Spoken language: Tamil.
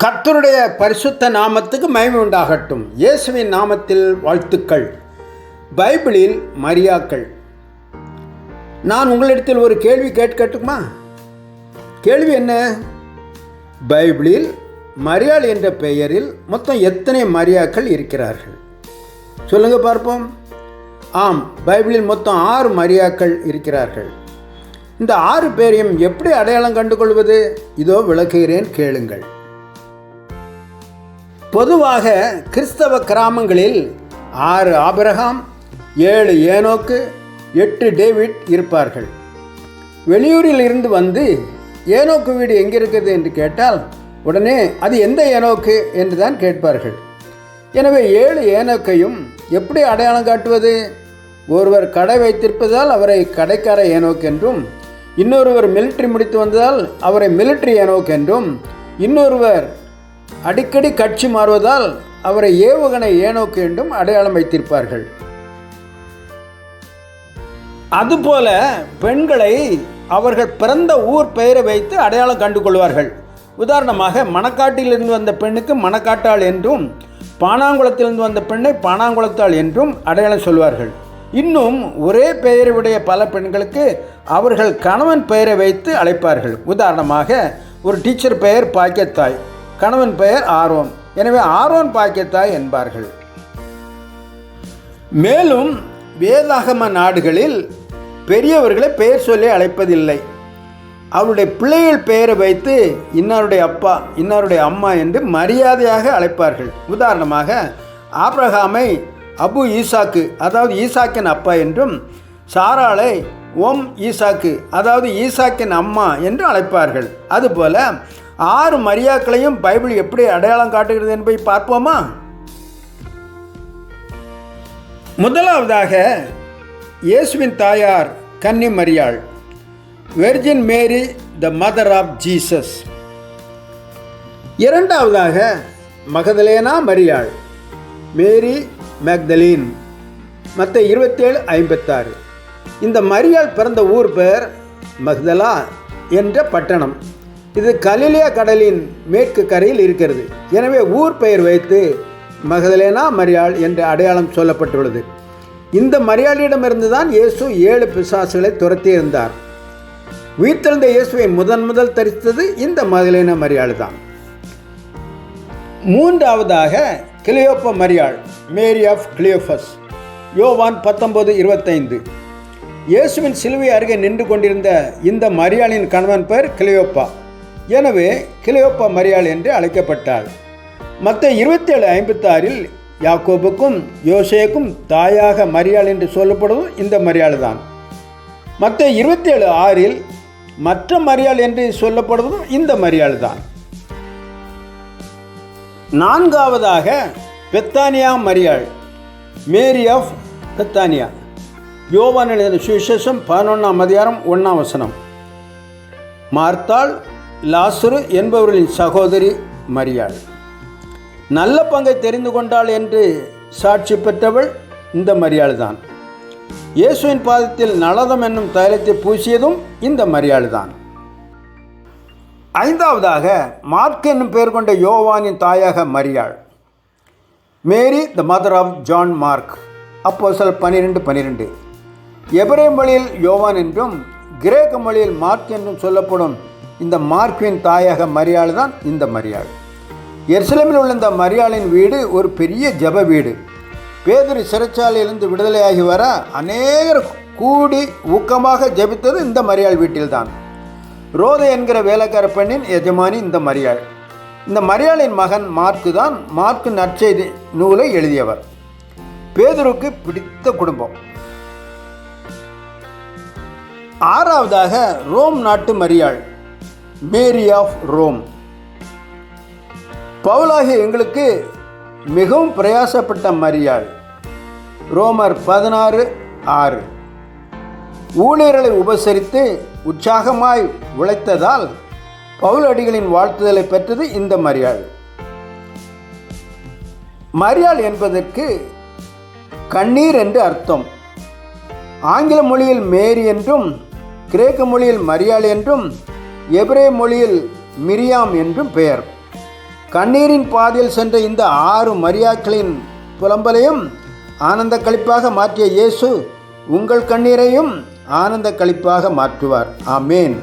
கர்த்தருடைய பரிசுத்த நாமத்துக்கு மகிமை உண்டாகட்டும். இயேசுவின் நாமத்தில் வாழ்த்துக்கள். பைபிளில் மரியாக்கள். நான் உங்களிடத்தில் ஒரு கேள்வி கேட்கட்டுமா? கேள்வி என்ன? பைபிளில் மரியாள் என்ற பெயரில் மொத்தம் எத்தனை மரியாக்கள் இருக்கிறார்கள்? சொல்லுங்க பார்ப்போம். ஆம், பைபிளில் மொத்தம் 6 மரியாக்கள் இருக்கிறார்கள். இந்த 6 பேரையும் எப்படி அடையாளம் கண்டுகொள்வது? இதோ விளக்குகிறேன், கேளுங்கள். பொதுவாக கிறிஸ்தவ கிராமங்களில் 6 ஆபிரகாம், 7 ஏனோக்கு, 8 டேவிட் இருப்பார்கள். வெளியூரில் இருந்து வந்து ஏனோக்கு வீடு எங்கே இருக்குது என்று கேட்டால் உடனே அது எந்த ஏனோக்கு என்று தான் கேட்பார்கள். எனவே 7 ஏனோக்கையும் எப்படி அடையாளம் காட்டுவது? ஒருவர் கடை வைத்திருப்பதால் அவரை கடைக்கார ஏனோக் என்றும், இன்னொருவர் மிலிட்ரி முடித்து வந்ததால் அவரை மிலிட்ரி ஏனோக் என்றும், இன்னொருவர் அடிக்கடி கட்சி மாறுவதால் அவரை ஏவுகணை ஏனோக்கு என்றும் அடையாளம் வைத்திருப்பார்கள். அதுபோல பெண்களை அவர்கள் பிறந்த ஊர் பெயரை வைத்து அடையாளம் கண்டு கொள்வார்கள். உதாரணமாக, மணக்காட்டிலிருந்து வந்த பெண்ணுக்கு மணக்காட்டாள் என்றும், பானாங்குளத்திலிருந்து வந்த பெண்ணை பானாங்குளத்தாள் என்றும் அடையாளம் சொல்வார்கள். இன்னும் ஒரே பெயருடைய பல பெண்களுக்கு அவர்கள் கணவன் பெயரை வைத்து அழைப்பார்கள். உதாரணமாக, ஒரு டீச்சர் பெயர் பாக்கியத்தாய், கணவன் பெயர் ஆரோன். எனவே ஆரோன் பாக்கியத்தாய் என்பார்கள். மேலும் வேதாகம நாடுகளில் பெரியவர்களை பெயர் சொல்லி அழைப்பதில்லை. அவருடைய பிள்ளைகள் பெயரை வைத்து இன்னாருடைய அப்பா, இன்னாருடைய அம்மா என்று மரியாதையாக அழைப்பார்கள். உதாரணமாக, ஆபிரகாமை அபு ஈசாக்கு, அதாவது ஈசாக்கின் அப்பா என்றும், சாராளை ஓம் ஈசாக்கு, அதாவது ஈசாக்கின் அம்மா என்று அழைப்பார்கள். அதுபோல 6 மரியாக்களையும் பைபிள் எப்படி அடையாளம் காட்டுகிறது என்பதை பார்ப்போமா? முதலாவதாக, இயேசுவின் தாயார் கன்னி மரியாள், virgin Mary, the mother of Jesus. இரண்டாவதாக, மகதலேனா மரியாள், மேரி மேக்தலீன், மத்தேயு 27:56. இந்த மரியாள் பிறந்த ஊர் பெயர் மக்தலா என்ற பட்டணம். இது கலிலேயா கடலின் மேற்கு கரையில் இருக்கிறது. எனவே ஊர் பெயர் வைத்து மகதலேனா மரியாள் என்ற அடையாளம் சொல்லப்பட்டுள்ளது. இந்த மரியாளிடமிருந்து தான் இயேசு 7 பிசாசுகளை துரத்தியிருந்தார். உயிர்த்தெழுந்த இயேசுவை முதல் தரித்தது இந்த மகதலேனா மரியாள் தான். மூன்றாவதாக, கிளியோப்பா மரியாள், மேரி ஆஃப் கிளியோபஸ், யோவான் 19:25. இயேசுவின் சிலுவை அருகே நின்று கொண்டிருந்த இந்த மரியாளின் கணவன் பெயர் கிளியோப்பா. எனவே கிளியோப்பா மரியாள் என்று அழைக்கப்பட்டாள். மத்தேயு 27:56 யாக்கோபுக்கும் யோசேக்கும் தாயாக மரியாள் என்று சொல்லப்படுவதும் இந்த மரியாள் தான். மத்தேயு 27:6 மற்ற மரியாள் என்று சொல்லப்படுவதும் இந்த மரியாள் தான். நான்காவதாக, பெத்தானியா மரியாள், மேரி ஆஃப் பெத்தானியா, யோவான் எழுதின சுவிசேஷம் 11:1. மார்த்தாள், லாசரு என்பவர்களின் சகோதரி மரியாள். நல்ல பங்கை தெரிந்து கொண்டாள் என்று சாட்சி பெற்றவள் இந்த மரியாள் தான். இயேசுவின் பாதத்தில் நளதம் என்னும் தைலத்தை பூசியதும் இந்த மரியாள் தான். ஐந்தாவதாக, மார்க் என்னும் பெயர் கொண்ட யோவானின் தாயாக மரியாள், Mary the mother of John Mark, அப்போஸ்தலர் 12:12. எபிரேய மொழியில் யோவான் என்றும் கிரேக்க மொழியில் மார்க் என்றும் சொல்லப்படும் இந்த மார்க்கின் தாயாக மரியாள் தான் இந்த மரியாள். எருசலேமில் உள்ள இந்த மரியாளின் வீடு ஒரு பெரிய ஜெப வீடு. பேதுரு சிறைச்சாலையிலிருந்து விடுதலையாகி வர அநேகர் கூடி ஊக்கமாக ஜெபித்தது இந்த மரியாள் வீட்டில்தான். ரோதை என்கிற வேலைக்கார பெண்ணின் எஜமானி இந்த மரியாள். இந்த மரியாளின் மகன் மார்க்கு தான் மார்க்கு நற்செய்தி நூலை எழுதியவர். பேதுருக்கு பிடித்த குடும்பம். ஆறாவதாக, ரோம் நாட்டு மரியாள், மேரி ஆஃப் ரோம். பவுலாகிய எங்களுக்கு மிகவும் பிரயாசப்பட்ட மரியாள், ரோமர் 16:6. ஊழியர்களை உபசரித்து உற்சாகமாய் உழைத்ததால் பவுலடிகளின் வாழ்த்துதலை பெற்றது இந்த மரியாள். மரியாள் என்பதற்கு கண்ணீர் என்று அர்த்தம். ஆங்கில மொழியில் மேரி என்றும், கிரேக்க மொழியில் மரியாள் என்றும், எபிரேய மொழியில் மிரியாம் என்றும் பெயர். கண்ணீரின் பாதையில் சென்ற இந்த 6 மரியாக்களின் புலம்பலையும் ஆனந்த களிப்பாக மாற்றிய இயேசு உங்கள் கண்ணீரையும் ஆனந்த களிப்பாக மாற்றுவார். ஆமேன்.